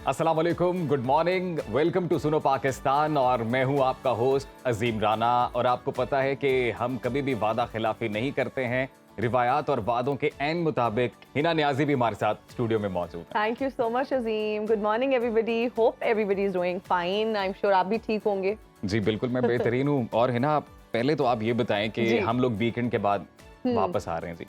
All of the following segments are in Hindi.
अस्सलाम वालेकुम, गुड मॉर्निंग, वेलकम टू सुनो पाकिस्तान। और मैं हूं आपका होस्ट अजीम राना। और आपको पता है कि हम कभी भी वादा खिलाफी नहीं करते हैं। रिवायात और वादों के ऐन मुताबिक हिना न्याजी भी हमारे साथ स्टूडियो में मौजूद है। Thank you so much Azeem. Good morning everybody, hope everybody is doing fine. I am sure आप भी ठीक होंगे। जी बिल्कुल, मैं बेहतरीन हूँ। और हिना, पहले तो आप ये बताएं कि हम लोग वीकेंड के बाद वापस आ रहे हैं। जी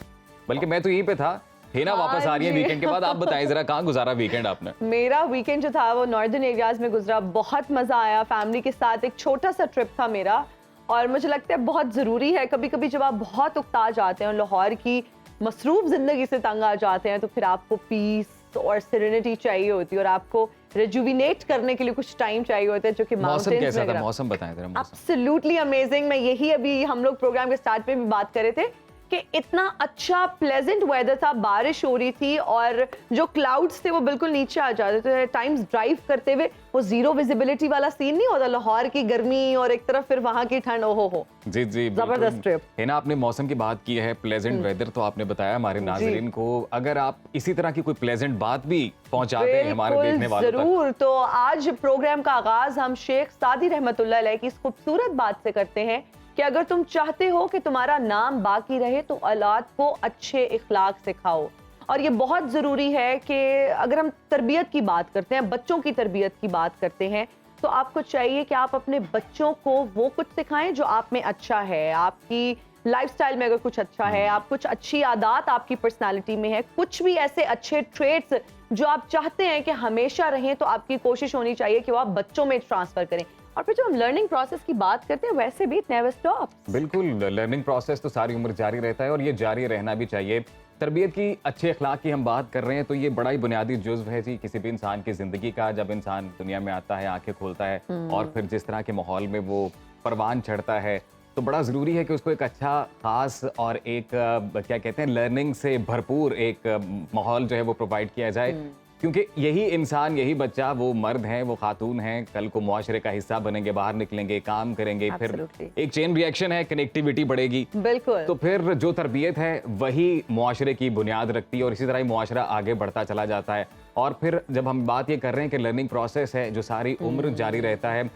बल्कि मैं तो यहीं पे था, हिना वापस आ रही है वीकेंड के बाद। आप बताएं जरा, कहाँ गुजारा वीकेंड आपने? मेरा वीकेंड जो था वो नॉर्दर्न एरियाज में गुजरा। बहुत मजा आया, फैमिली के साथ एक छोटा सा ट्रिप था मेरा। और मुझे लगता है बहुत जरूरी है, कभी कभी जब आप बहुत उकता जाते हैं और लाहौर की मसरूफ जिंदगी से तंग आ जाते हैं, तो फिर आपको पीस और सेरेनिटी चाहिए होती है और आपको रिजुविनेट करने के लिए कुछ टाइम चाहिए होता है, जो कि मौसम कैसा था? मौसम बताएं जरा। मौसम एब्सोल्युटली अमेजिंग। मैं यही अभी हम लोग प्रोग्राम के स्टार्ट में भी बात कर रहे थे कि इतना अच्छा प्लेजेंट वेदर था, बारिश हो रही थी और जो क्लाउड्स थे वो बिल्कुल नीचे आ जाते थे। टाइम्स ड्राइव करते हुए वो जीरो विजिबिलिटी वाला सीन नहीं होता, लाहौर की गर्मी और एक तरफ फिर वहां की ठंड। ओहो हो जी जी, जबरदस्त ट्रिप है ना। आपने मौसम की बात की है, प्लेजेंट वेदर, तो आपने बताया हमारे नाज़रीन को, अगर आप इसी तरह की कोई प्लेजेंट बात भी पहुंचाते हैं हमारे देखने वालों तक, जरूर। तो आज प्रोग्राम का आगाज हम शेख सादी रहमतुल्लाह अलैह की इस खूबसूरत बात से करते हैं कि अगर तुम चाहते हो कि तुम्हारा नाम बाकी रहे तो औलाद को अच्छे इखलाक सिखाओ। और ये बहुत ज़रूरी है कि अगर हम तरबियत की बात करते हैं, बच्चों की तरबियत की बात करते हैं, तो आपको चाहिए कि आप अपने बच्चों को वो कुछ सिखाएं जो आप में अच्छा है। आपकी लाइफस्टाइल में अगर कुछ अच्छा है, आप कुछ अच्छी आदत आपकी पर्सनालिटी में है, कुछ भी ऐसे अच्छे ट्रेट्स जो आप चाहते हैं कि हमेशा रहें, तो आपकी कोशिश होनी चाहिए कि वो आप बच्चों में ट्रांसफर करें। और फिर जब हम लर्निंग प्रोसेस की बात करते हैं, वैसे भी नेवर स्टॉप। बिल्कुल, लर्निंग प्रोसेस तो सारी उम्र जारी रहता है और ये जारी रहना भी चाहिए। तरबियत की, अच्छे अखलाक की हम बात कर रहे हैं, तो ये बड़ा ही बुनियादी जुज़्व है जी किसी भी इंसान की ज़िंदगी का। जब इंसान दुनिया में आता है, आंखें खोलता है और फिर जिस तरह के माहौल में वो परवान चढ़ता है, तो बड़ा ज़रूरी है कि उसको एक अच्छा, ख़ास और एक क्या कहते हैं, लर्निंग से भरपूर एक माहौल जो है वो प्रोवाइड किया जाए। क्योंकि यही इंसान, यही बच्चा, वो मर्द हैं, वो खातून हैं, कल को मुआशरे का हिस्सा बनेंगे, बाहर निकलेंगे, काम करेंगे, फिर एक चेन रिएक्शन है, कनेक्टिविटी बढ़ेगी। बिल्कुल। तो फिर जो तरबियत है वही मुआशरे की बुनियाद रखती है और इसी तरह ही मुआशरा आगे बढ़ता चला जाता है। और फिर जब हम बात ये कर रहे हैं कि लर्निंग प्रोसेस है जो सारी उम्र जारी रहता है,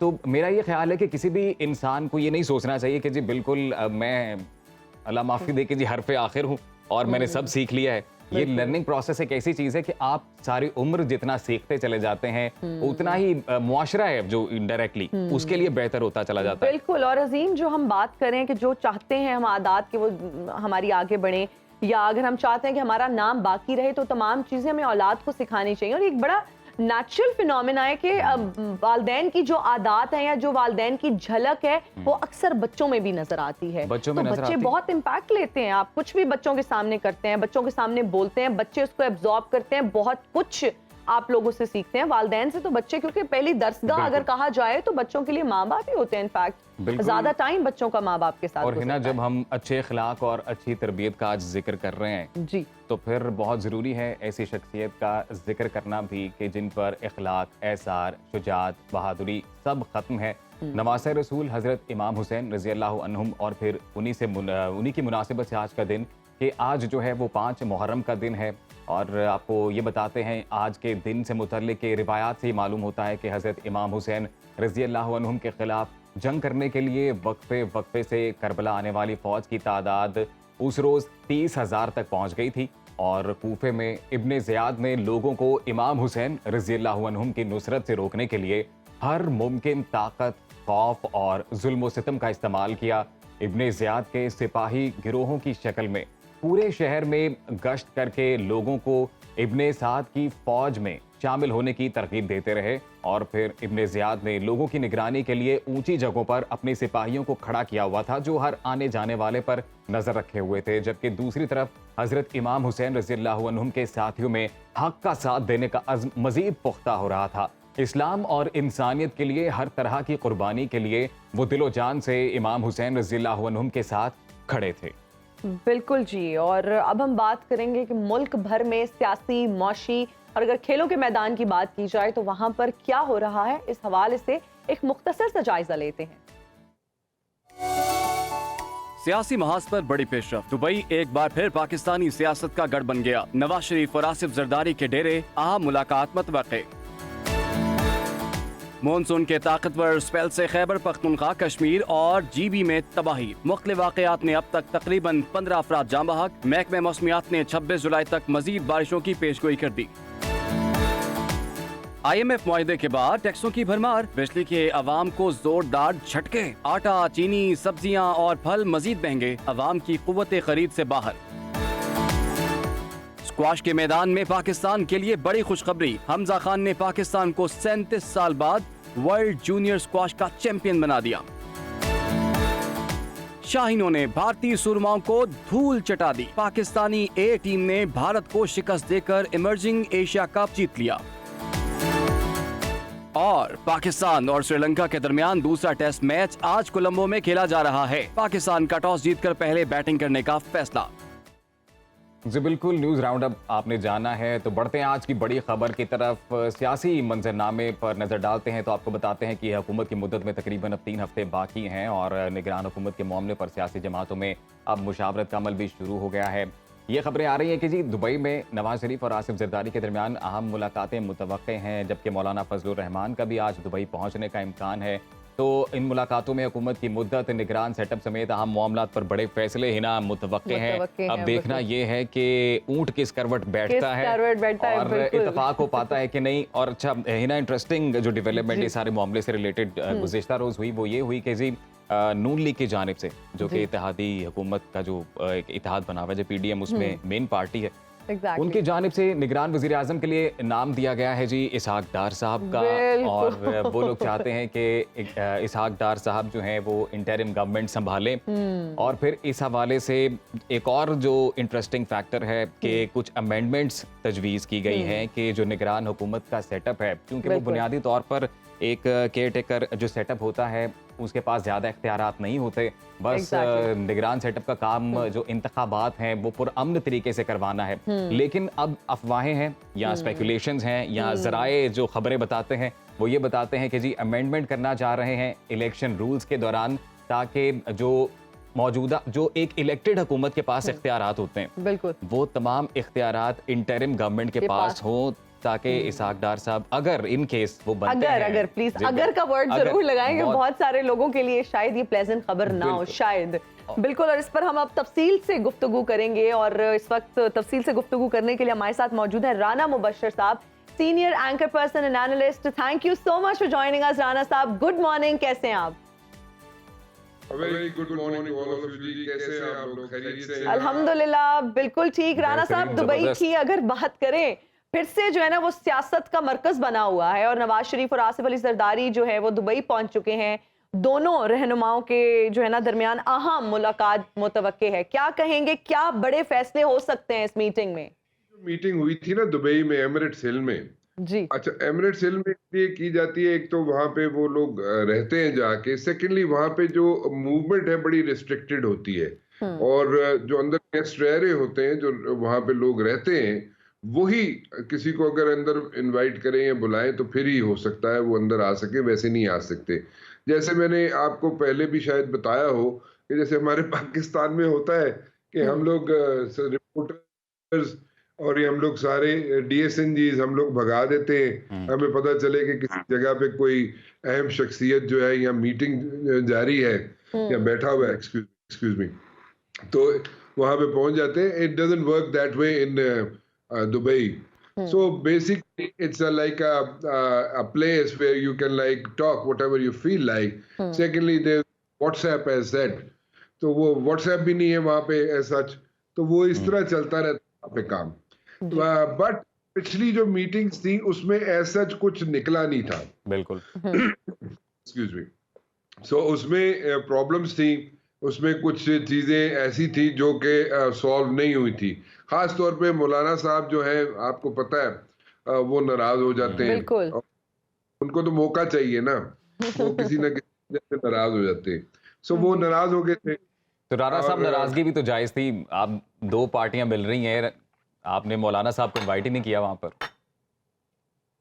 तो मेरा ये ख्याल है कि किसी भी इंसान को ये नहीं सोचना चाहिए कि जी बिल्कुल मैं अल्लाह माफ़ी दे के जी हर पे आखिर हूँ और मैंने सब सीख लिया है। ये लर्निंग प्रोसेस एक ऐसी चीज है कि आप सारी उम्र जितना सीखते चले जाते हैं, उतना ही मुआशरा है जो इनडायरेक्टली उसके लिए बेहतर होता चला जाता है। बिल्कुल। और अजीम, जो हम बात करें कि जो चाहते हैं हम आदात के वो हमारी आगे बढ़े, या अगर हम चाहते हैं कि हमारा नाम बाकी रहे, तो तमाम चीजें हमें औलाद को सिखानी चाहिए। और एक बड़ा नेचुरल फिनोमेना है कि वालदैन की जो आदात है या जो वालदैन की झलक है वो अक्सर बच्चों में भी नजर आती है। बच्चों में तो नजर बच्चे आती बहुत इम्पैक्ट लेते हैं। आप कुछ भी बच्चों के सामने करते हैं, बच्चों के सामने बोलते हैं, बच्चे उसको एब्जॉर्ब करते हैं। बहुत कुछ आप लोगों से सीखते हैं, वालदैन से तो बच्चे, क्योंकि पहली दरसगाह अगर कहा जाए तो बच्चों के लिए माँ बाप ही होते हैं। इनफैक्ट ज्यादा टाइम बच्चों का माँ बाप के साथ। और हिना, जब हम अच्छे अखलाक और अच्छी तरबियत का आज जिक्र कर रहे हैं जी, तो फिर बहुत ज़रूरी है ऐसी शख्सियत का जिक्र करना भी कि जिन पर इखलाक, एसार, शुजात, बहादुरी सब ख़त्म है। नवासे रसूल हज़रत इमाम हुसैन रज़ी अल्लाह अन्हुम। और फिर उन्हीं की मुनासिबत से आज का दिन, कि आज जो है वो 5 मुहर्रम का दिन है। और आपको ये बताते हैं आज के दिन से मुतल्लिक़ रिवायात से ही मालूम होता है कि हज़रत इमाम हुसैन रज़ी अल्लाह अन्हुम के ख़िलाफ़ जंग करने के लिए वक्फे से करबला आने वाली फ़ौज की तादाद उस रोज़ 30,000 तक पहुँच गई थी। और कूफे में इब्ने ज़ियाद ने लोगों को इमाम हुसैन रज़ी अल्लाह अन्हुम की नुसरत से रोकने के लिए हर मुमकिन ताकत, खौफ और जुल्म व सितम का इस्तेमाल किया। इब्ने ज़ियाद के सिपाही गिरोहों की शक्ल में पूरे शहर में गश्त करके लोगों को इब्ने साद की फौज में शामिल होने की तरगीब देते रहे। और फिर इब्ने ज़ियाद ने लोगों की निगरानी के लिए ऊंची जगहों पर अपने सिपाहियों को खड़ा किया हुआ था, जो हर आने जाने वाले पर नजर रखे हुए थे। जबकि दूसरी तरफ हजरत इमाम हुसैन रज़ी अल्लाह अन्हुम के साथियों में हक का साथ देने का अज़्म मजीद पुख्ता हो रहा था। इस्लाम और इंसानियत के लिए हर तरह की कुर्बानी के लिए वो दिलो जान से इमाम हुसैन रज़ी अल्लाह अन्हुम के साथ खड़े थे। बिल्कुल जी। और अब हम बात करेंगे कि मुल्क भर में सियासी, मौशी और अगर खेलों के मैदान की बात की जाए तो वहां पर क्या हो रहा है, इस हवाले से एक मुख्तसर सा जायजा लेते हैं। सियासी महाज पर बड़ी पेशरफ। दुबई एक बार फिर पाकिस्तानी सियासत का गढ़ बन गया। नवाज शरीफ और आसिफ जरदारी के डेरे अहम मुलाकात मतवक्के। मानसून के ताकतवर स्पेल से खैबर पख्तूनख्वा, कश्मीर और जीबी में तबाही। मुख्तलिफ वाक़यात में अब तक तकरीबन 15 अफराद जाँ बहक। महकमे मौसमियात ने 26 जुलाई तक मजीद बारिशों की पेशगोई कर दी। IMF मुआहदे के बाद टैक्सों की भरमार, बिजली के अवाम को जोरदार झटके। आटा, चीनी, सब्जियां और फल मजीद महंगे, अवाम की कुव्वत खरीद से बाहर। स्क्वाश के मैदान में पाकिस्तान के लिए बड़ी खुशखबरी। हमजा खान ने पाकिस्तान को 37 साल बाद वर्ल्ड जूनियर स्क्वाश का चैंपियन बना दिया। शाहीनों ने भारतीय सुरमाओं को धूल चटा दी। पाकिस्तानी ए टीम ने भारत को शिकस्त देकर इमर्जिंग एशिया कप जीत लिया। और पाकिस्तान और श्रीलंका के दरमियान दूसरा टेस्ट मैच आज कोलंबो में खेला जा रहा है। पाकिस्तान का टॉस जीतकर पहले बैटिंग करने का फैसला। जी बिल्कुल, न्यूज़ राउंड अप आपने जाना है तो बढ़ते हैं आज की बड़ी खबर की तरफ। सियासी मंजरनामे पर नज़र डालते हैं तो आपको बताते हैं कि हुकूमत की मुद्दत में तकरीबन अब 3 हफ्ते बाकी हैं और निगरान हुकूमत के मामले पर सियासी जमातों में अब मुशावरत का अमल भी शुरू हो गया है। ये खबरें आ रही हैं कि जी दुबई में नवाज शरीफ और आसिफ जरदारी के दरमियान अहम मुलाकातें मुतवक्के हैं, जबकि मौलाना फजलुर रहमान का भी आज दुबई पहुंचने का इम्कान है। तो इन मुलाकातों में हुकूमत की मुद्दत, निगरान सेटअप समेत अहम मामलात पर बड़े फैसले हिना मुतवक्के हैं। अब देखना ये है कि ऊंट किस करवट बैठता है और इत्तेफाक हो पाता है कि नहीं। और अच्छा हिना, इंटरेस्टिंग जो डेवलपमेंट इस सारे मामले से रिलेटेड गुज़िश्ता रोज़ हुई वो ये हुई कि जी नून लीग की जानिब से, जो कि इत्तेहादी हुकूमत का जो एक इत्तेहाद बना हुआ है, जो PDM उसमें मेन पार्टी है, उनकी जानिब से निगरान वज़ीर आज़म के लिए नाम दिया गया है जी इसहाक डार साहब का। और वो लोग चाहते हैं कि इसहाक डार साहब जो हैं वो इंटरिम गवर्नमेंट संभालें। और फिर इस हवाले से एक और जो इंटरेस्टिंग फैक्टर है कि कुछ अमेंडमेंट्स तजवीज़ की गई हैं कि जो निगरान हुकूमत का सेटअप है, क्योंकि वो बुनियादी तौर पर एक केयर टेकर जो सेटअप होता है उसके पास ज़्यादा इख्तियारात नहीं होते, बस निगरान सेटअप का काम जो इंतखाबात हैं वो पुरअमन तरीके से करवाना है। लेकिन अब अफवाहें हैं या स्पेकुलेशंस हैं या ज़राए जो खबरें बताते हैं वो ये बताते हैं कि जी अमेंडमेंट करना चाह रहे हैं इलेक्शन रूल्स के दौरान, ताकि जो मौजूदा जो एक इलेक्टेड हुकूमत के पास इख्तियारात होते हैं बिल्कुल वो तमाम इख्तियारात इंटरिम गवर्नमेंट के पास हों, ताकि इसहाक डार साहब अगर इन केस वो बनते हैं, अगर प्लीज अगर का वर्ड जरूर लगाएंगे, बहुत सारे लोगों के लिए शायद ये प्लेजेंट खबर ना हो, शायद। बिल्कुल, और इस पर हम अब तफसील से गुफ्तगू करेंगे और इस वक्त तफसील से गुफ्तगू करने के लिए हमारे साथ मौजूद है राना मुबश्शिर साहब, senior anchor person and analyst. Thank you so much for joining us Rana साहब। गुड मॉर्निंग, कैसे हैं आप? Very good morning all of you जी, कैसे हैं आप लोग? खैरियत से? अल्हम्दुलिल्लाह बिल्कुल ठीक। राना साहब, दुबई की अगर बात करें, फिर से जो है ना वो सियासत का मरकज बना हुआ है और नवाज शरीफ और आसिफ अली जरदारी जो है वो दुबई पहुंच चुके हैं। दोनों रहनुमाओं के जो है ना दरमियान अहम मुलाकात मुतवक्के है। क्या कहेंगे, क्या बड़े फैसले हो सकते हैं इस मीटिंग में? मीटिंग हुई थी ना दुबई में, एमिरेट्स हिल में जी। अच्छा, एमिरेट्स हिल में इसलिए की जाती है, एक तो वहां पे वो लोग रहते हैं जाके, सेकेंडली वहां पे जो मूवमेंट है बड़ी रिस्ट्रिक्टेड होती है और जो अंदर गेस्ट रह रहे होते हैं, जो वहां पे लोग रहते हैं, वही किसी को अगर अंदर इनवाइट करें या बुलाएं तो फिर ही हो सकता है वो अंदर आ सके, वैसे नहीं आ सकते। जैसे मैंने आपको पहले भी शायद बताया हो कि जैसे हमारे पाकिस्तान में होता है कि हम लोग रिपोर्टर्स और ये हम लोग सारे DSNGs हम लोग भगा देते हैं, हमें पता चले कि किसी जगह पे कोई अहम शख्सियत जो है या मीटिंग जारी है या बैठा हुआ है, एक्सक्यूज मी, तो वहां पे पहुंच जाते हैं। It doesn't work that way in Dubai. So basically it's like a place where you can like talk whatever you feel like. Secondly, there's WhatsApp as said. तो वो WhatsApp भी नहीं है वहाँ पे as such. तो वो इस तरह चलता रहता है पे काम। But पिछली जो मीटिंग्स थी उसमें as such कुछ निकला नहीं था। बिल्कुल। Excuse me. So उसमें प्रॉब्लम्स थी, उसमें कुछ चीजें ऐसी थी जो कि सॉल्व नहीं हुई थी। खास तौर पे मौलाना साहब जो है, आपको पता है वो नाराज हो जाते हैं, उनको तो मौका चाहिए ना, वो किसी न किसी से नाराज हो जाते हैं। सो वो नाराज हो गए थे। तो राणा साहब, नाराजगी भी तो जायज थी, आप दो पार्टियां मिल रही हैं, आपने मौलाना साहब को इनवाइट ही नहीं किया वहां पर।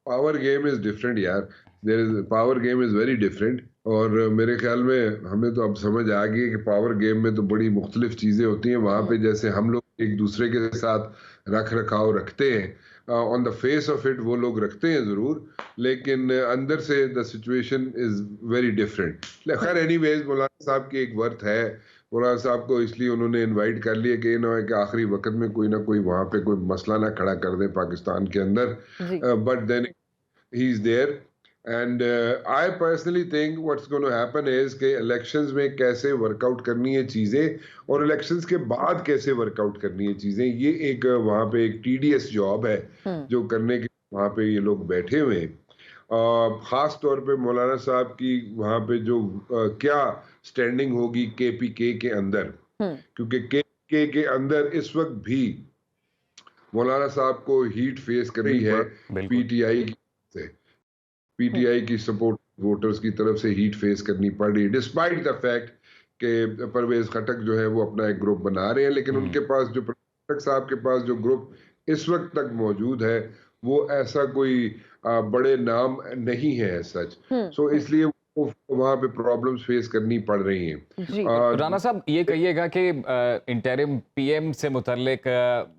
पावर गेम इज डिफरेंट यार, there is power game is very different. और मेरे ख्याल में हमें तो अब समझ आ गई है कि पावर गेम में तो बड़ी मुख्तलिफ चीजें होती हैं। वहां पे जैसे हम लोग एक दूसरे के साथ रख रखाव रखते हैं, on the face of it वो लोग रखते हैं जरूर, लेकिन अंदर से the situation is very different. खैर एनीवेज, मौलाना साहब की एक वर्थ है, मौलाना साहब को इसलिए उन्होंने इनवाइट कर लिया कि ना कि आखिरी वक्त में कोई ना कोई वहां पे कोई मसला ना खड़ा कर दे पाकिस्तान के अंदर, but then he is there. And I personally think what's going to happen is कि इलेक्शंस में कैसे वर्कआउट करनी है चीजें और इलेक्शंस के बाद कैसे वर्कआउट करनी है चीजें, ये एक वहां पे एक टीडीएस जॉब है जो करने के वहां पे ये लोग बैठे हुए हैं। खास तौर पे मौलाना साहब की वहां पे जो क्या स्टैंडिंग होगी केपीके के अंदर, क्योंकि केपीके के अंदर इस वक्त भी मौलाना साहब को हीट फेस करनी है पीटीआई से, पीटीआई की सपोर्ट वोटर्स की तरफ से हीट फेस करनी पड़ रही है, डिस्पाइट द फैक्ट कि परवेज खटक जो है वो अपना एक ग्रुप बना रहे हैं, लेकिन उनके पास जो खटक साहब के पास जो ग्रुप इस वक्त तक मौजूद है वो ऐसा कोई बड़े नाम नहीं है सच, सो इसलिए वहां पे प्रॉब्लम्स फेस करनी पड़ रही हैं। राना साहब ये कहिएगा कि इंटरिम पीएम से मुतल्लिक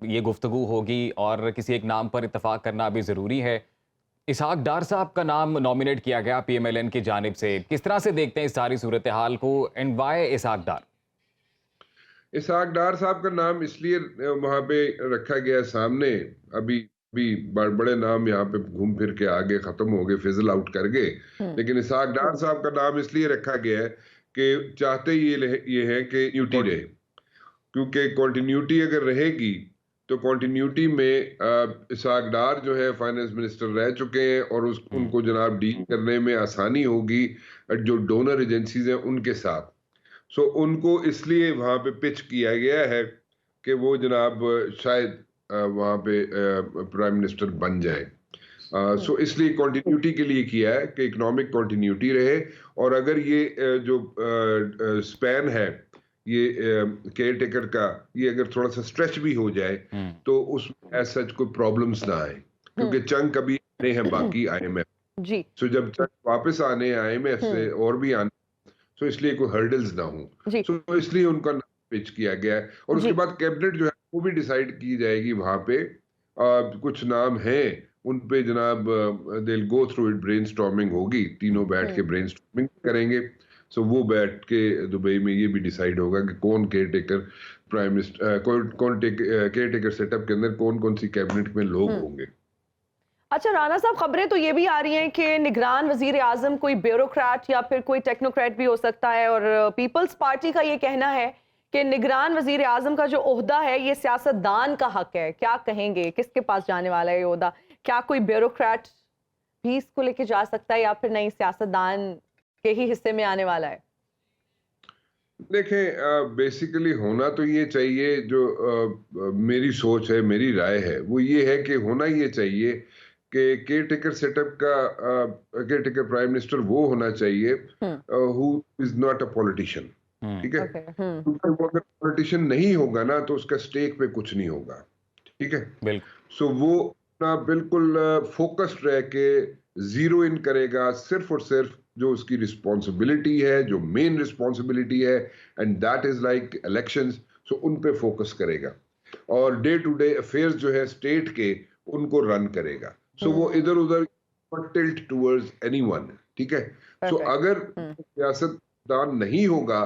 ये गुफ्तगू होगी और किसी एक नाम पर इत्तेफाक करना अभी ज़रूरी है। इसहाक डार साहब का नाम नॉमिनेट किया गया पीएमएलएन की जानिब से, किस तरह से देखते हैं इस सारी सूरत हाल को, एंड वाई इसहाक डार? इसहाक डार साहब का नाम इसलिए वहां पे रखा गया सामने, अभी बड़े नाम यहाँ पे घूम फिर के आगे खत्म हो गए, फिजल आउट कर गए, लेकिन इसहाक डार साहब का नाम इसलिए रखा गया है कि चाहते ये है कि यूटी रहे, क्योंकि कॉन्टिन्यूटी अगर रहेगी तो कॉन्टिन्यूटी में इसहाक डार जो है फाइनेंस मिनिस्टर रह चुके हैं और उनको जनाब डील करने में आसानी होगी जो डोनर एजेंसीज हैं उनके साथ। सो उनको इसलिए वहां पे पिच किया गया है कि वो जनाब शायद वहां पे प्राइम मिनिस्टर बन जाए। सो इसलिए कॉन्टिन्यूटी के लिए किया है कि इकोनॉमिक कॉन्टिन्यूटी रहे, और अगर ये जो स्पैन है ये केयर टेकर का, ये अगर थोड़ा सा स्ट्रेच भी हो जाए तो उस ऐसा कोई प्रॉब्लम्स ना आए, क्योंकि चंक अभी आने हैं बाकी आईएमएफ जी, सो जब चंक वापस आने आईएमएफ से और भी आने, सो इसलिए कोई हर्डल्स ना हो, सो इसलिए उनका पिच किया गया है। और उसके बाद कैबिनेट जो है वो भी डिसाइड की जाएगी, वहां पे कुछ नाम हैं उन पे जनाब they will go through it, brainstorming होगी, तीनों बैठ के ब्रेनस्टॉर्मिंग करेंगे। सो वो बैठ के दुबई में ये भी डिसाइड होगा कि कौन केयर टेकर प्राइम मिनिस्टर, कौन केयर टेकर सेटअप के अंदर कौन कौन सी कैबिनेट में लोग होंगे। अच्छा राना साहब, खबरें तो ये भी आ रही हैं कि निगरान वजीर आजम कोई ब्यूरोक्रेट या फिर कोई टेक्नोक्रेट भी हो सकता है, और पीपल्स पार्टी का ये कहना है कि निगरान वजीर आजम का जो ओहदा है ये सियासतदान का हक है। क्या कहेंगे, किसके पास जाने वाला है ये ओहदा? क्या कोई ब्यूरोक्रेट भी इसको लेके जा सकता है या फिर नहीं, सियासतदान के ही हिस्से में आने वाला है? देखें, बेसिकली होना तो ये चाहिए, जो मेरी सोच है, मेरी राय है, वो ये है कि होना ये चाहिए कि केयर टेकर सेटअप का केयर टेकर प्राइम मिनिस्टर वो होना चाहिए who is not a politician, ठीक है? क्योंकि वो अगर पॉलिटिशियन नहीं होगा ना तो उसका स्टेक पे कुछ नहीं होगा, ठीक है? बिल्कुल। सो वो ना बिल्कुल फोकस्ड रह के जीरो इन करेगा सिर्फ और सिर्फ जो उसकी रिस्पॉन्सिबिलिटी है, जो मेन रिस्पॉन्सिबिलिटी है, and that is like elections. So उन पे फोकस करेगा और डे टू डे अफेयर्स जो है स्टेट के उनको रन करेगा। सो वो इधर उधर टिल्ट टुवर्ड्स एनीवन, ठीक है? सो अगर सियासतदान नहीं होगा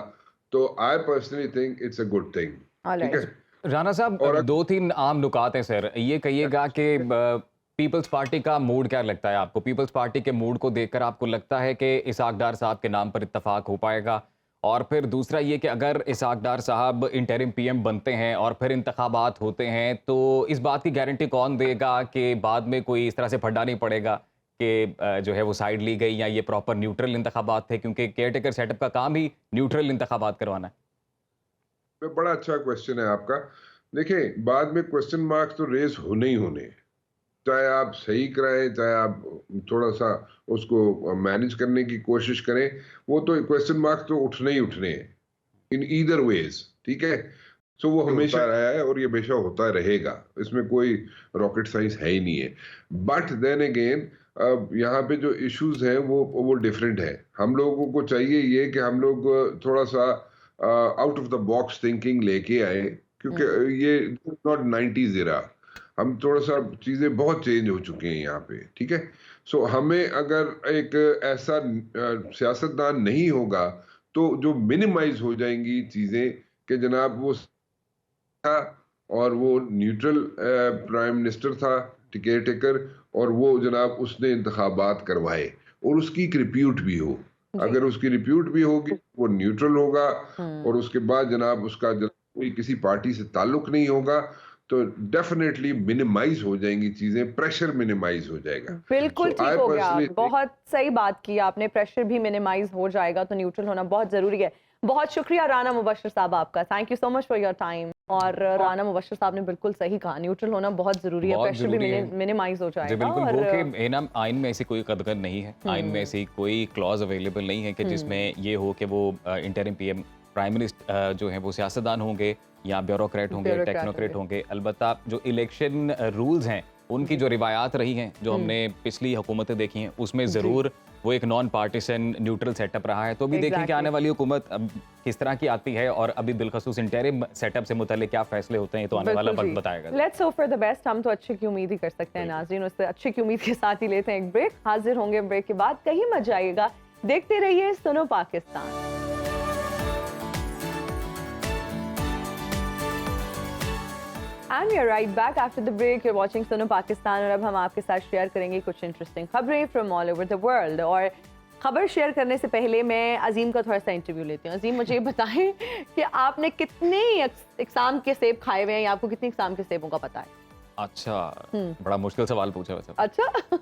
तो आई personally think it's a good thing, ठीक है? राना साहब, दो तीन आम नुकात हैं सर, ये कहिएगा कि पीपल्स पार्टी का मूड क्या लगता है आपको? पीपल्स पार्टी के मूड को देखकर आपको लगता है कि इसहाक डार साहब के नाम पर इत्तेफाक हो पाएगा? और फिर दूसरा ये कि अगर इसहाक डार साहब इंटरिम पीएम बनते हैं और फिर इंतखाबात होते हैं तो इस बात की गारंटी कौन देगा कि बाद में कोई इस तरह से फड्डा नहीं पड़ेगा कि जो है वो साइड ली गई या ये प्रॉपर न्यूट्रल इंतखाबात थे? क्योंकि केयर टेकर सेटअप का काम ही न्यूट्रल इंतखाबात करवाना है। बड़ा अच्छा क्वेश्चन है आपका। देखिए, बाद में क्वेश्चन मार्क्स तो रेज होने ही होने, चाहे आप सही कराएं, चाहे आप थोड़ा सा उसको मैनेज करने की कोशिश करें, वो तो क्वेश्चन मार्क्स तो उठने ही उठने हैं इन ईदर वेज, ठीक है? सो वो हमेशा रहा है और ये हमेशा होता रहेगा, इसमें कोई रॉकेट साइंस है ही नहीं है। बट देन अगेन यहाँ पे जो इश्यूज हैं वो डिफरेंट है। हम लोगों को चाहिए ये कि हम लोग थोड़ा सा out of the box thinking लेके आए क्योंकि ये नॉट 90s एरा, हम थोड़ा सा चीजें बहुत चेंज हो चुके हैं यहाँ पे, ठीक है। सो हमें अगर एक ऐसा सियासतदान नहीं होगा तो जो मिनिमाइज हो जाएंगी चीजें कि जनाब वो था और वो न्यूट्रल प्राइम मिनिस्टर था, केयर टेकर, और वो जनाब उसने इंतखाबात करवाए और उसकी एक रिप्यूट भी हो। अगर उसकी रिप्यूट भी होगी वो न्यूट्रल होगा और उसके बाद जनाब उसका कोई किसी पार्टी से ताल्लुक नहीं होगा तो डेफिनेटली मिनिमाइज हो जाएंगी चीजें, प्रेशर मिनिमाइज हो जाएगा। बिल्कुल ठीक हो गया, बहुत सही बात की आपने, प्रेशर भी मिनिमाइज हो जाएगा तो न्यूट्रल होना बहुत जरूरी है। बहुत शुक्रिया राना मुबश्शिर साहब आपका, thank you so much for your time. और राना मुबश्शिर साहब ने बिल्कुल सही कहा, न्यूट्रल होना बहुत जरूरी है, प्रेशर भी मिनिमाइज हो जाएगा। बिल्कुल, वो कि ना आइन में ऐसी कोई कदगन नहीं है, आइन में ऐसी कोई क्लॉज अवेलेबल नहीं है कि जिसमें ये हो कि वो इंटरिम पीएम प्राइम मिनिस्टर जो है वो सियासतदान होंगे या ब्यूरोक्रेट होंगे, टेक्नोक्रेट होंगे। अलबत्ता जो इलेक्शन रूल्स हैं उनकी जो रिवायात रही हैं, जो हमने पिछली हुकूमतें देखी हैं, उसमें ज़रूर वो एक नॉन पार्टीसन न्यूट्रल सेटअप रहा है। तो अभी देखें कि आने वाली हुकूमत अब किस तरह की आती है और अभी बिलखसूस इंटरिम सेटअप से मुताल्लिक क्या फैसले होते हैं तो आने वाला वक्त बताएगा। Let's hope for the best, हम तो अच्छे की उम्मीद ही कर सकते हैं नाज़रीन, उससे अच्छे की उम्मीद के साथ ही लेते हैं एक ब्रेक। हाजिर होंगे ब्रेक के बाद, कहीं मत जाइएगा, देखते रहिए सुनो Pakistan. And we are right back after the break. You're watching सुनो पाकिस्तान और अब हम आपके साथ शेयर करेंगे कुछ इंटरेस्टिंग खबरें from all over the world. और खबर शेयर करने से पहले मैं अजीम का थोड़ा सा इंटरव्यू लेती हूँ। अजीम, मुझे बताएं कि आपने कितने इकसाम के सेब खाए हुए हैं या आपको कितने इकसाम के सेबों का पता है? अच्छा, बड़ा मुश्किल सवाल पूछा वैसे।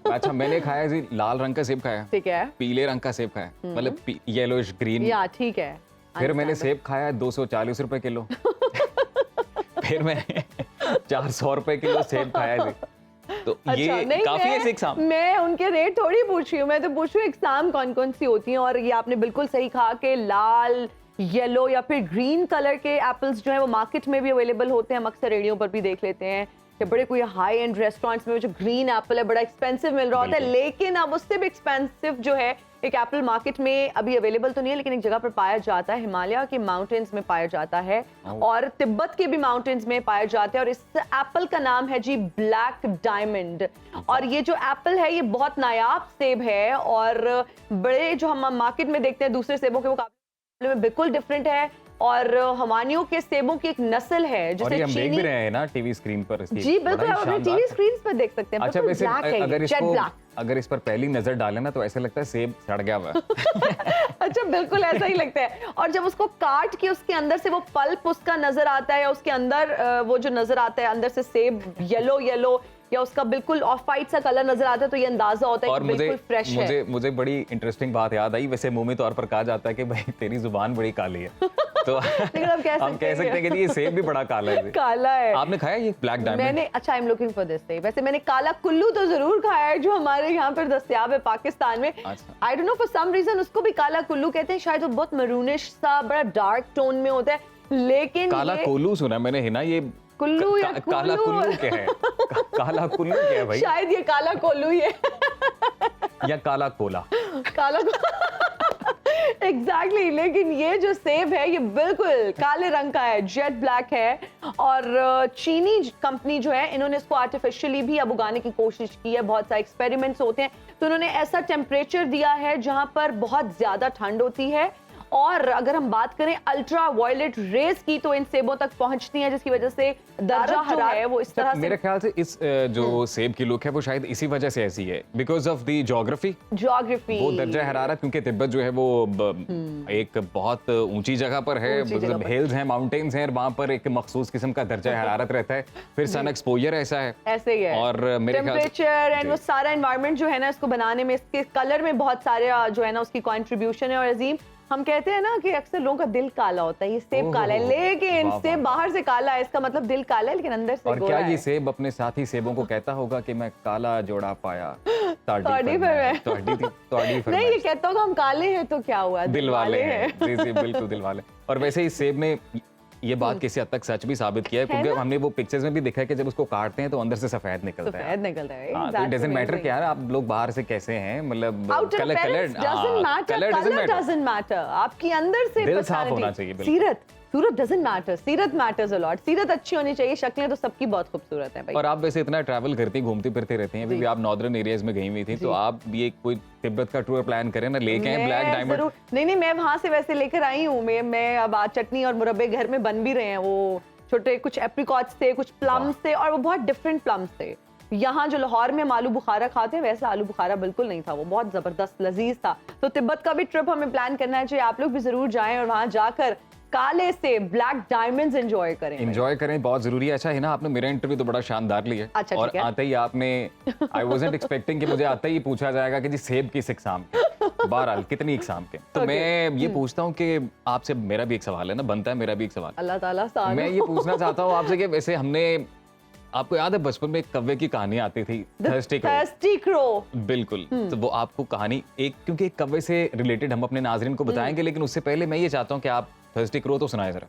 अच्छा मैंने खाया जी, लाल रंग का सेब खाया, ठीक है, पीले रंग का सेब खाया, मतलब येलोइश ग्रीन, या ठीक है। फिर मैंने सेब खाया 240 रुपए किलो फिर मैंने 400 रुपए किलो सेब खाया जी। तो अच्छा, ये काफी है इकसाम। मैं उनके रेट थोड़ी पूछ रही हूँ, मैं तो पूछ रही हूँ इकसाम कौन कौन सी होती हैं। और ये आपने बिल्कुल सही कहा कि लाल, येलो या फिर ग्रीन कलर के एप्पल्स जो है वो मार्केट में भी अवेलेबल होते हैं। हम अक्सर रेडियो पर भी देख लेते हैं कि बड़े कोई हाई एंड रेस्टोरेंट्स में जो ग्रीन एप्पल है बड़ा एक्सपेंसिव मिल रहा होता है, लेकिन अब उससे भी एक्सपेंसिव जो है एक एप्पल मार्केट में अभी अवेलेबल तो नहीं है, लेकिन एक जगह पर पाया जाता है, हिमालय के माउंटेन्स में पाया जाता है और तिब्बत के भी माउंटेन्स में पाया जाता है। और इस एप्पल का नाम है जी ब्लैक डायमंड। और ये जो एप्पल है ये बहुत नायाब सेब है और बड़े जो हम मार्केट में देखते हैं दूसरे सेबों के मुकाबले में बिल्कुल डिफरेंट है। और हमानियों के सेबों की एक नस्ल है जिसे हम देख भी रहे हैं ना टीवी स्क्रीन पर इसकी। जी बिल्कुल, आप अपने टीवी स्क्रीन पर देख सकते हैं। अच्छा, वैसे अगर इस पर पहली नजर डाले ना तो ऐसा लगता है सेब सड़ गया हुआ। अच्छा, बिल्कुल ऐसा ही लगता है। और जब उसको काट के उसके अंदर से वो पल्प उसका नजर आता है या उसके अंदर वो जो नजर आता है अंदर से सेब येलो या उसका बिल्कुल ऑफ वाइट सा कलर नजर आता है तो ये अंदाजा होता है कि बिल्कुल फ्रेश है। मुझे बड़ी इंटरेस्टिंग बात याद आई। वैसे मुंह में तौर पर कहा जाता है कि भाई तेरी जुबान बड़ी काली है तो हम कह सकते हैं कि ये सेब भी बड़ा काला है। काला है। आपने खाया ये ब्लैक डायमंड? मैंने, अच्छा, I am looking for this. वैसे मैंने काला कुल्लू तो जरूर खाया है जो हमारे यहाँ पर दस्तयाब है पाकिस्तान में। I don't know for some reason उसको भी काला कुल्लू कहते हैं, शायद वो बहुत मरूनिश सा बड़ा डार्क टोन में होता है। लेकिन काला कोल्लू सुना मैंने, हिना, ये कुल्लू या काला कुल्लू क्या है? काला कुल्लू क्या है भाई? शायद ये काला कोल्लू ही है या काला कोला। काला एग्जैक्टली। लेकिन ये जो सेब है ये बिल्कुल काले रंग का है, जेट ब्लैक है। और चीनी कंपनी जो है इन्होंने इसको आर्टिफिशियली भी अब उगाने की कोशिश की है। बहुत सारे एक्सपेरिमेंट्स होते हैं तो उन्होंने ऐसा टेम्परेचर दिया है जहां पर बहुत ज्यादा ठंड होती है और अगर हम बात करें अल्ट्रा वायलेट रेज की तो इन सेबों तक पहुंचती हैं जिसकी वजह से दर्जा हरारत है वो इस तरह से। मेरे ख्याल से इस जो सेब की लुक है वो शायद इसी वजह से ऐसी है, बिकॉज ऑफ द ज्योग्राफी। वो दर्जा हरारत, क्योंकि तिब्बत जो है वो एक बहुत ऊंची जगह पर है, मतलब हिल्स हैं, माउंटेन्स हैं, वहां पर एक मखसूस किस्म का दर्जा हरारत रहता है। फिर सन एक्सपोजर ऐसा है, ऐसे ही है। और मेरे ख्याल से टेम्परेचर एंड वो सारा एनवायरनमेंट जो है ना इसको बनाने में, इसके कलर में बहुत सारे जो है ना उसकी कंट्रीब्यूशन है। और अजीम, हम कहते हैं ना कि अक्सर लोगों का दिल काला होता है, ये सेब काला है, लेकिन सेब बाहर से काला है, इसका मतलब दिल काला है लेकिन अंदर से गोरा है। और क्या ये सेब अपने साथी सेबों को कहता होगा कि मैं काला जोड़ा पाया नहीं, ये कहता होगा हम काले हैं तो क्या हुआ, दिल वाले हैं। जी बिल्कुल, दिल वाले। और वैसे इस सेब ने ये बात किसी हद तक सच भी साबित किया है, क्योंकि हमने वो पिक्चर्स में भी देखा है कि जब उसको काटते हैं तो अंदर से सफेद निकलता है। तो डजंट मैटर क्या है आप लोग बाहर से कैसे हैं, मतलब कलर डजंट मैटर, आपकी अंदर से दिल साफ होना चाहिए। सीरत सूरत डजंट मैटर, सीरत मैटर्स अ लॉट। सीरत अच्छी होनी चाहिए, शक्लें तो सबकी बहुत खूबसूरत हैं भाई। और आप वैसे इतना ट्रैवल करती घूमती फिरती रहती हैं, अभी भी आप नॉर्दर्न एरियाज में गई हुई थी, तो आप भी एक कोई तिब्बत का टूर प्लान करें ना, लेके आए ब्लैक डायमंड। नहीं, मैं वहां से वैसे लेकर आई हूँ। मैं अब आज चटनी और मुरब्बे घर में बन भी रहे हैं। वो छोटे कुछ एप्रिकॉट्स थे, कुछ प्लम्स थे, और वो बहुत डिफरेंट प्लम्स थे। यहाँ जो लाहौर में हम आलू बुखारा खाते हैं, वैसा आलू बुखारा बिल्कुल नहीं था, वो बहुत जबरदस्त लजीज था। तो तिब्बत का भी ट्रिप हमें प्लान करना चाहिए, आप लोग भी जरूर जाएं और वहां जाकर काले से ब्लैक डायमंड्स एंजॉय करें। एंजॉय करें, बहुत जरूरी है। अच्छा है ना, आपने मेरा इंटरव्यू तो बड़ा शानदार लिया। अच्छा, और आते ही आपने आई वाज़न्ट एक्सपेक्टिंग कि मुझे आते ही पूछा जाएगा कि जी सेब किस इकसाम के, बहरहाल कितनी इकसाम के। तो मैं ये पूछता हूँ कि आपसे, मेरा भी एक सवाल है ना, बनता है मेरा भी एक सवाल। अल्लाह ताला मैं ये पूछना चाहता हूँ आपसे कि वैसे हमने, आपको याद है बचपन में एक कव्वे की कहानी आती थी, थर्स्टी क्रो? बिल्कुल। तो वो आपको कहानी एक, क्योंकि एक कव्वे से रिलेटेड हम अपने नाजरीन को बताएंगे, लेकिन उससे पहले मैं ये चाहता हूँ कि आप थर्स्टी क्रो तो सुनाए जरा।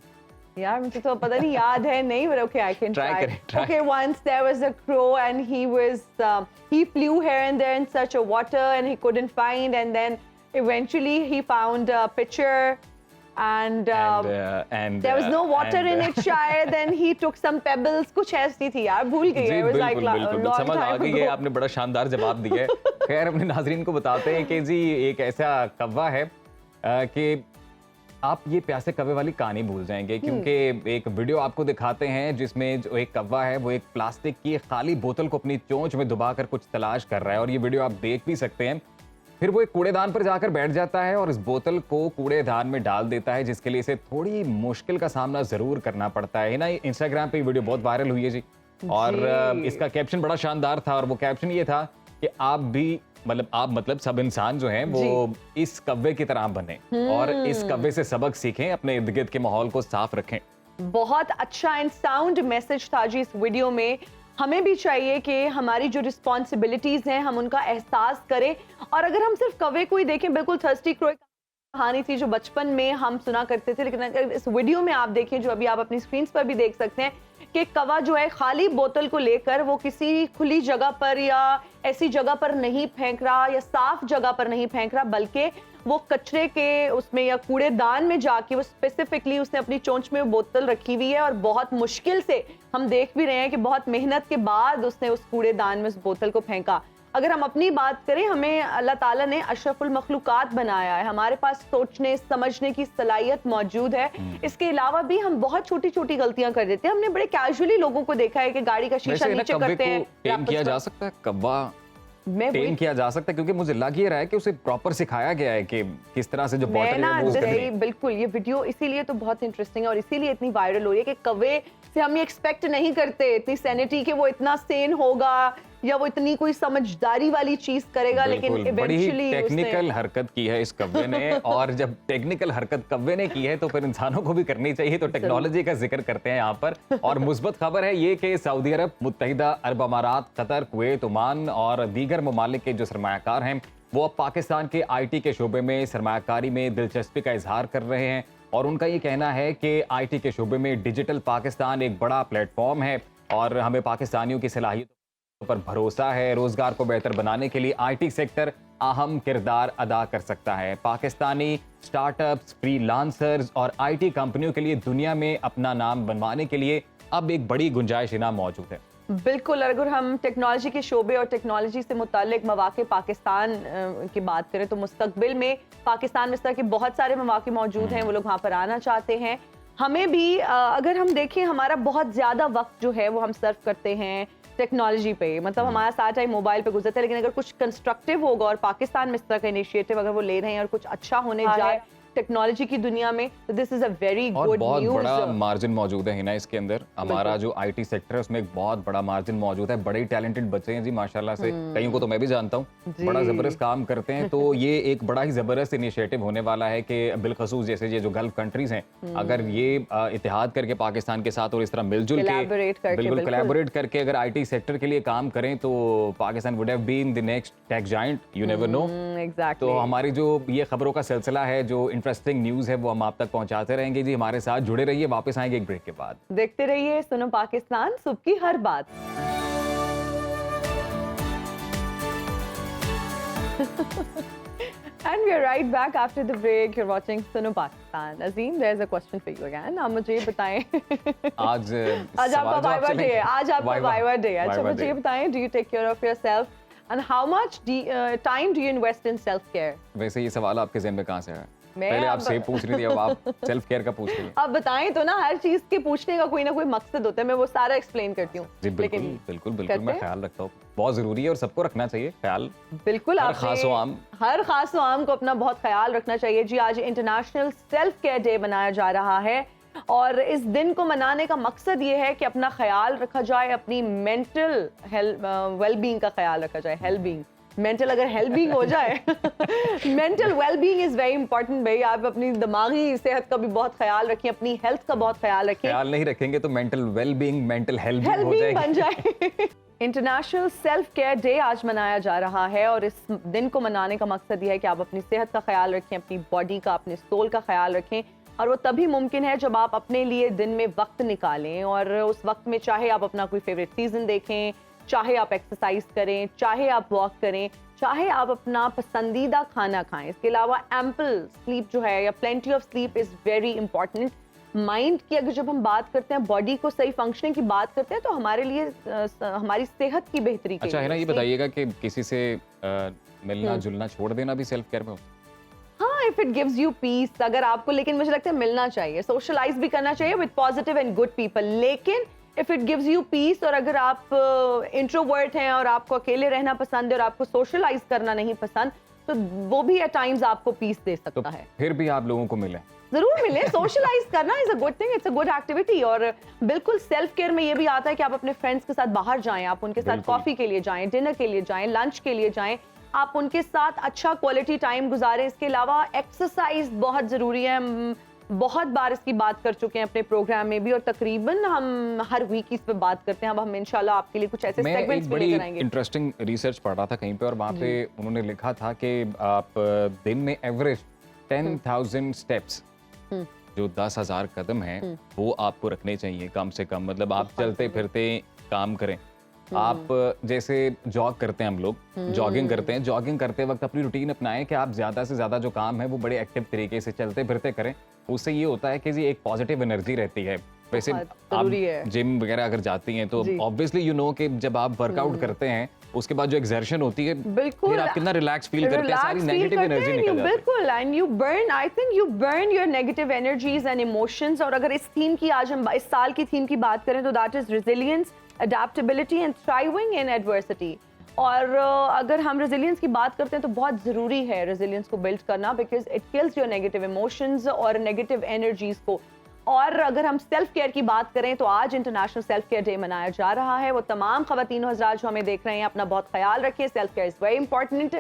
यार मुझे तो पता नहीं याद है नहीं, but okay, I can Try try. करें, try. Okay, once there was a crow and he flew here and there in search of water and he couldn't find, and then eventually he found a pitcher and there was no water in it शायद, then he took some pebbles, कुछ ऐसी थी यार, भूल गई। जी, It was like बिल्कुल, long समझ आ time गई है, ago. आपने बड़ा शानदार जवाब दिया है। खैर अपने नाजरीन को बताते हैं कि जी एक ऐसा कव्वा है कि आप ये प्यासे कव्वे वाली कहानी भूल जाएंगे, क्योंकि एक वीडियो आपको दिखाते हैं जिसमें जो एक कव्वा है वो एक प्लास्टिक की खाली बोतल को अपनी चोंच में दबाकर कुछ तलाश कर रहा है, और ये वीडियो आप देख भी सकते हैं। फिर वो एक कूड़ेदान पर जाकर बैठ जाता है और इस बोतल को कूड़ेदान में डाल देता है, जिसके लिए इसे थोड़ी मुश्किल का सामना जरूर करना पड़ता है ना। इंस्टाग्राम पे वीडियो बहुत वायरल हुई है जी, और इसका कैप्शन बड़ा शानदार था, और वो कैप्शन ये था कि आप भी मतलब सब इंसान जो हैं वो इस कव्वे की तरह बने और इस कव्वे से सबक सीखें, अपने इर्द गिर्द के माहौल को साफ रखें। बहुत अच्छा एंड साउंड मैसेज था जी इस वीडियो में। हमें भी चाहिए कि हमारी जो रिस्पॉन्सिबिलिटीज हैं हम उनका एहसास करें, और अगर हम सिर्फ कव्वे को ही देखें, बिल्कुल थर्स्टी क्रो कहानी थी जो बचपन में हम सुना करते थे, लेकिन अगर इस वीडियो में आप देखें, जो अभी आप अपनी स्क्रीन पर भी देख सकते हैं, कि कव्वा जो है खाली बोतल को लेकर वो किसी खुली जगह पर या ऐसी जगह पर नहीं फेंक रहा या साफ जगह पर नहीं फेंक रहा, बल्कि वो कचरे के उसमें या कूड़ेदान में जाके वो स्पेसिफिकली उसने अपनी चोंच में बोतल रखी हुई है, और बहुत मुश्किल से हम देख भी रहे हैं कि बहुत मेहनत के बाद उसने उस कूड़ेदान में उस बोतल को फेंका। अगर हम अपनी बात करें, हमें अल्लाह ताला ने अशरफुल मखलूकात बनाया है, हमारे पास सोचने समझने की सलाहियत मौजूद है। इसके अलावा भी हम बहुत छोटी छोटी गलतियां कर देते हैं। हमने बड़े कैजुअली लोगों को देखा है कि गाड़ी का शीशा नीचे करते हैं। टेम किया जा सकता है कव्वा, टेम किया जा सकता है, क्योंकि मुझे लग ये रहा है कि उसे प्रॉपर सिखाया गया है कि किस तरह से जो बॉटल है वो करनी है। बिल्कुल, ये वीडियो इसीलिए तो बहुत इंटरेस्टिंग है और इसीलिए इतनी वायरल हो रही है कि कव्वे से हम ये एक्सपेक्ट नहीं करते इतनी सैनिटी कि वो इतना सेन होगा या वो इतनी कोई समझदारी वाली चीज करेगा, लेकिन इवेंचुअली टेक्निकल हरकत की है इस कव्वे ने, और जब टेक्निकल हरकत कव्वे ने की है तो फिर इंसानों को भी करनी चाहिए। तो टेक्नोलॉजी का जिक्र करते हैं यहाँ पर, और मुस्बत खबर है ये कि सऊदी अरब, मुत्तहिदा अरब अमारात, कतर, कुवैत, ओमान और दीगर ममालिक के जो सरमायाकार हैं वो अब पाकिस्तान के IT के शोबे में सरमायाकारी में दिलचस्पी का इजहार कर रहे हैं, और उनका ये कहना है कि IT के शोबे में डिजिटल पाकिस्तान एक बड़ा प्लेटफॉर्म है और हमें पाकिस्तानियों की सलाहियतों पर भरोसा है। रोजगार को बेहतर बनाने के लिए IT सेक्टर अहम किरदार अदा कर सकता है। पाकिस्तानी स्टार्टअप्स, फ्रीलांसर्स और IT कंपनियों के लिए दुनिया में अपना नाम बनवाने के लिए अब एक बड़ी गुंजाइश इनाम मौजूद है। बिल्कुल, अगर हम टेक्नोलॉजी के शोबे और टेक्नोलॉजी से मुताल्लिक मौके पाकिस्तान की बात करें तो मुस्तकबिल में पाकिस्तान में इस तरह के बहुत सारे मौके मौजूद हैं, वो लोग वहाँ पर आना चाहते हैं। हमें भी अगर हम देखें, हमारा बहुत ज़्यादा वक्त जो है वो हम सर्व करते हैं टेक्नोलॉजी पे, मतलब हमारा सारा टाइम मोबाइल पे गुजरता है, लेकिन अगर कुछ कंस्ट्रक्टिव होगा और पाकिस्तान में इस तरह का इनिशिएटिव अगर वो ले रहे हैं और कुछ अच्छा होने जाए टेक्नोलॉजी की दुनिया में, तो this is a very good बहुत न्यूज़। बड़ा मार्जिन मौजूद है हिना इसके अंदर। हमारा जो IT सेक्टर है उसमें एक बहुत बड़ा मार्जिन मौजूद है। बड़े टैलेंटेड बच्चे हैं जी माशाल्लाह से, कईयों को तो मैं भी जानता हूँ, बड़ा जबरदस्त काम करते हैं। तो ये एक बड़ा ही जबरदस्त इनिशिएटिव होने वाला है कि बिलखसूस जैसे ये जो गल्फ कंट्रीज हैं, अगर ये इत्तेहाद करके पाकिस्तान के साथ और इस तरह मिलजुल के बिल्कुल कोलैबोरेट करके अगर IT सेक्टर के लिए काम करें तो Pakistan would have been the next tech giant, you never know. तो हमारी जो ये खबरों का सिलसिला है, जो इंटरेस्टिंग न्यूज़ है, वो हम आप तक पहुंचाते रहेंगे जी। हमारे साथ जुड़े रहिए, वापस आएंगे एक ब्रेक के बाद। देखते रहिए सुनो पाकिस्तान, सुबह की हर बात। And we are right back after the break. You're watching Suno Pakistan. Azim, there's a question for you again. आप मुझे बताएं आज आपका वाइवा डे है. आज आपका वाइवा डे है. अच्छा मुझे बताएं, do you take care of yourself and how much time do you invest in self care? वैसे ये सवाल आपके ज़हन में कहाँ से आया? मैं पहले आप अब- सेब पूछ रही थी, अब आप सेल्फ केयर का पूछ रही हैं। आप बताएं तो ना, हर चीज के पूछने का कोई ना कोई मकसद होता है. मैं वो सारा एक्सप्लेन करती हूँ. जी बिल्कुल बिल्कुल बिल्कुल, मैं करते हैं? ख्याल रखता हूँ, बहुत जरूरी है और सबको रखना चाहिए ख्याल। बिल्कुल हर आपने- खास व आम। हर खास व आम को अपना बहुत ख्याल रखना चाहिए जी. आज इंटरनेशनल सेल्फ केयर डे मनाया जा रहा है और इस दिन को मनाने का मकसद ये है कि अपना ख्याल रखा जाए, अपनी मेंटल वेलबींग का ख्याल रखा जाए. हेल्थ बीइंग, मेंटल अगर हेल्थ बीइंग हो जाए mental well being is very important भाई. आप अपनी दिमागी सेहत का भी बहुत ख्याल रखें, अपनी हेल्थ का बहुत ख्याल रखें. ख्याल नहीं रखेंगे तो मेंटल वेलबींग, मेंटल हेल्थ हो हेल्थ बन जाएगी। जाए. इंटरनेशनल सेल्फ केयर डे आज मनाया जा रहा है और इस दिन को मनाने का मकसद यह है कि आप अपनी सेहत का ख्याल रखें, अपनी बॉडी का, अपने सोल का ख्याल रखें. और वो तभी मुमकिन है जब आप अपने लिए दिन में वक्त निकालें और उस वक्त में चाहे आप अपना कोई फेवरेट सीजन देखें, चाहे आप एक्सरसाइज करें, चाहे आप वॉक करें, चाहे आप अपना पसंदीदा खाना खाएं. इसके अलावा एम्पल स्लीप जो है या plenty of sleep is very important. Mind की अगर जब हम बात करते हैं, बॉडी को सही फंक्शनिंग की बात करते हैं, तो हमारे लिए हमारी सेहत की बेहतरी के अच्छा है लिए ना, ये बताइएगा कि किसी से मिलना जुलना छोड़ देना भी सेल्फ केयर में होता है? हाँ, if it gives you peace. अगर आपको, लेकिन मुझे लगता है मिलना चाहिए, सोशलाइज भी करना चाहिए with positive and good people. लेकिन if it gives you peace, और अगर आप इंट्रोवर्ट हैं और आपको अकेले रहना पसंद है और आपको सोशलाइज करना नहीं पसंद, तो वो भी एट टाइम्स आपको पीस दे तो सकता है. फिर भी आप लोगों को मिले। जरूर मिले. सोशलाइज करना is a good thing, it's a good activity. और बिल्कुल सेल्फ केयर में ये भी आता है कि आप अपने फ्रेंड्स के साथ बाहर जाएं, आप उनके साथ बिल्कुल। कॉफी के लिए जाएं, डिनर के लिए जाएं, लंच के लिए जाएं, आप उनके साथ अच्छा क्वालिटी टाइम गुजारें. इसके अलावा एक्सरसाइज बहुत जरूरी है. हम बहुत बार इसकी बात कर चुके हैं अपने प्रोग्राम में भी और तकरीबन हम हर वीक इस पे बात करते हैं. अब हम इंशाल्लाह आपके लिए कुछ ऐसे मैं सेगमेंट्स एक भी बड़ी लेकर आएंगे. इंटरेस्टिंग रिसर्च पढ़ रहा था कहीं पे और वहाँ पे उन्होंने लिखा था कि आप दिन में एवरेज 10,000 स्टेप्स, जो 10,000 कदम हैं, वो आपको रखने चाहिए कम से कम. मतलब आप चलते फिरते काम करें. आप जैसे जॉग करते हैं, हम लोग जॉगिंग करते हैं, जॉगिंग करते वक्त अपनी रूटीन अपनाएं कि आप ज्यादा से ज्यादा जो काम है वो बड़े एक्टिव तरीके से चलते फिरते करें. उससे ये होता है कि जी एक पॉजिटिव एनर्जी रहती है. वैसे बहुत आप जरूरी है. जिम वगैरह अगर जाती हैं तो जी. ऑब्वियसली यू नो कि जब आप वर्कआउट करते हैं उसके बाद जो एक्सर्शन होती है, बिल्कुल. फिर आप कितना रिलैक्स फील करते हैं, सारी Relax feel नेगेटिव करते एनर्जी हैं, निकल you जाती है. बिल्कुल. And you burn, I think you burn your negative energies and emotions. और अगर इस थीम की, आज हम इस साल की थीम की बात करें तो that is resilience, adaptability and thriving in adversity. और अगर हम रेजिलियंस की बात करते हैं तो बहुत ज़रूरी है रेजिलियंस को बिल्ड करना, because it kills your negative emotions और नेगेटिव एनर्जीज को. और अगर हम सेल्फ केयर की बात करें तो आज इंटरनेशनल सेल्फ केयर डे मनाया जा रहा है. वो तमाम ख़वातीन हज़रात जो हमें देख रहे हैं, अपना बहुत ख्याल रखें. Self care is very important.